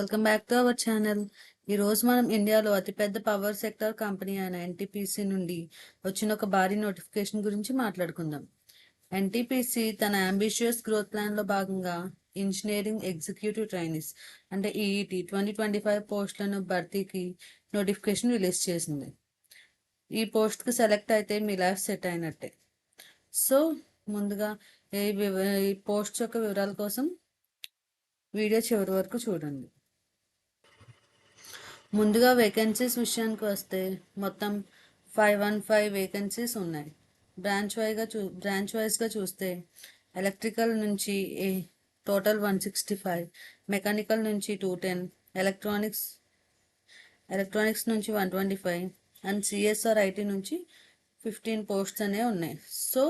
Welcome back to our channel. ఈరోజు మనం ఇండియాలో అతిపెద్ద పవర్ సెక్టర్ కంపెనీ అయిన ఎన్టీపీసీ నుండి వచ్చిన ఒక భారీ నోటిఫికేషన్ గురించి మాట్లాడుకుందాం. ఎన్టీపీసీ తన అంబిషియస్ గ్రోత్ ప్లాన్లో భాగంగా ఇంజనీరింగ్ ఎగ్జిక్యూటివ్ ట్రైనీస్ అంటే ఈఈటీ 2025 పోస్టులను భర్తీకి నోటిఫికేషన్ రిలీజ్ చేసింది. ఈ పోస్ట్కి సెలెక్ట్ అయితే మీ లైఫ్ సెట్ అయినట్టే. సో ముందుగా ఈ పోస్ట్ యొక్క వివరాల కోసం వీడియో చివరి వరకు చూడండి. ముందుగా వేకెన్సీస్ విషయానికి వస్తే మొత్తం 515 వేకెన్సీస్ ఉన్నాయి. బ్రాంచ్ వైజ్గా చూస్తే ఎలక్ట్రికల్ నుంచి టోటల్ 165, మెకానికల్ నుంచి 210, ఎలక్ట్రానిక్స్ నుంచి 125 అండ్ సిఎస్ఆర్ ఐటీ నుంచి 15 పోస్ట్స్ అనేవి ఉన్నాయి. సో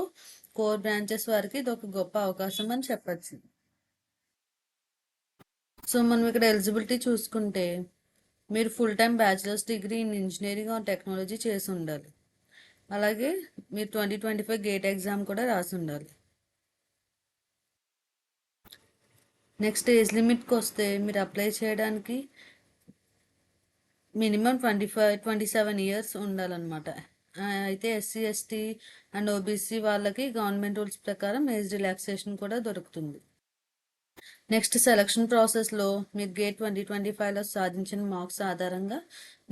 కోర్ బ్రాంచెస్ వారికి ఇది ఒక గొప్ప అవకాశం అని చెప్పచ్చు. సో మనం ఇక్కడ ఎలిజిబిలిటీ చూసుకుంటే మీరు full time bachelors degree in engineering or technology చేసి ఉండాలి. అలాగే మీరు 2025 గేట్ ఎగ్జామ్ కూడా రాసి ఉండాలి. నెక్స్ట్ ఏజ్ లిమిట్కి వస్తే మీరు అప్లై చేయడానికి మినిమం 27 ఇయర్స్ ఉండాలన్నమాట. అయితే ఎస్సీ ఎస్టీ అండ్ ఓబీసీ వాళ్ళకి గవర్నమెంట్ రూల్స్ ప్రకారం ఏజ్ రిలాక్సేషన్ కూడా దొరుకుతుంది. నెక్స్ట్ సెలక్షన్ ప్రాసెస్లో మీరు గేట్ 2025లో సాధించిన మార్క్స్ ఆధారంగా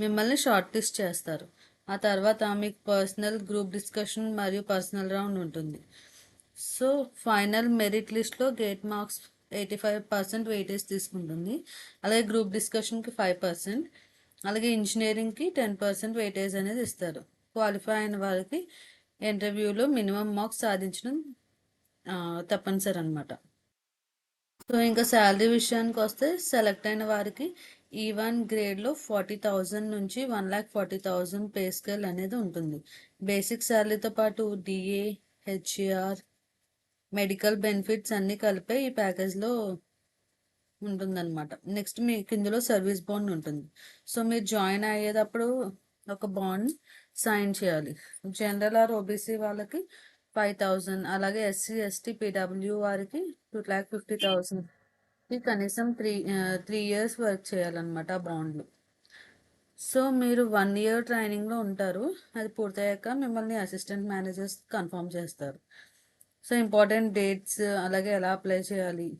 మిమ్మల్ని షార్ట్ లిస్ట్ చేస్తారు. ఆ తర్వాత మీకు పర్సనల్ గ్రూప్ డిస్కషన్ మరియు పర్సనల్ రౌండ్ ఉంటుంది. సో ఫైనల్ మెరిట్ లిస్ట్లో గేట్ మార్క్స్ 85% వెయిటేజ్ తీసుకుంటుంది. అలాగే గ్రూప్ డిస్కషన్కి 5%, అలాగే ఇంజనీరింగ్కి 10% వెయిటేజ్ అనేది ఇస్తారు. క్వాలిఫై అయిన వారికి ఇంటర్వ్యూలో మినిమం మార్క్స్ సాధించడం తప్పనిసరి అనమాట. సో ఇంకా శాలరీ విషయానికి వస్తే సెలెక్ట్ అయిన వారికి E1 గ్రేడ్లో 40,000 నుంచి 1,40,000 పే స్కేల్ అనేది ఉంటుంది. బేసిక్ శాలరీతో పాటు డిఏ, హెచ్ఏఆర్, మెడికల్ బెనిఫిట్స్ అన్నీ కలిపే ఈ ప్యాకేజ్లో ఉంటుందన్నమాట. నెక్స్ట్ మీకు ఇందులో సర్వీస్ బాండ్ ఉంటుంది. సో మీరు జాయిన్ అయ్యేటప్పుడు ఒక బాండ్ సైన్ చేయాలి. జనరల్ ఆర్ ఓబీసీ వాళ్ళకి 5,000, అలాగే ఎస్సీ ఎస్టీ పీడబ్ల్యూ వారికి 2,50,000 కనీసం 3 ఇయర్స్ వర్క్ చేయాలన్నమాట ఆ బాండ్లు. సో మీరు 1 ఇయర్ ట్రైనింగ్లో ఉంటారు. అది పూర్తయ్యాక మిమ్మల్ని అసిస్టెంట్ మేనేజర్స్ కన్ఫర్మ్ చేస్తారు. సో ఇంపార్టెంట్ డేట్స్ అలాగే ఎలా అప్లై చేయాలి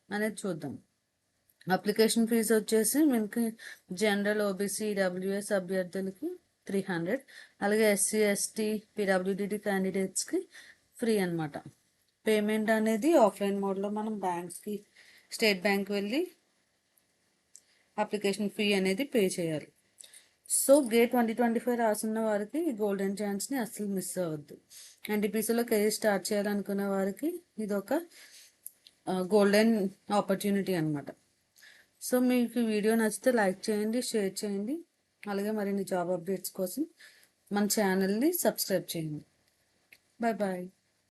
అనేది చూద్దాం. అప్లికేషన్ ఫీజు వచ్చేసి మీకు జనరల్ ఓబీసీ డబ్ల్యూఎస్ అభ్యర్థులకి 300, అలాగే ఎస్సీ ఎస్టీ పీడబ్ల్యూడిడి క్యాండిడేట్స్కి ఫ్రీ అనమాట. పేమెంట్ అనేది ఆఫ్లైన్ మోడ్లో మనం బ్యాంక్స్కి, స్టేట్ బ్యాంక్ వెళ్ళి అప్లికేషన్ ఫీ అనేది పే చేయాలి. సో గేట్ 2025 రాసున్న వారికి గోల్డెన్ ఛాన్స్ని అస్సలు మిస్ అవ్వద్దు. ఎన్టీపీసీలో కెరీర్ స్టార్ట్ చేయాలనుకున్న వారికి ఇది ఒక గోల్డెన్ ఆపర్చునిటీ అనమాట. సో మీకు వీడియో నచ్చితే లైక్ చేయండి, షేర్ చేయండి, అలాగే మరిన్ని జాబ్ అప్డేట్స్ కోసం మన ఛానల్ని సబ్స్క్రైబ్ చేయండి. Bye bye.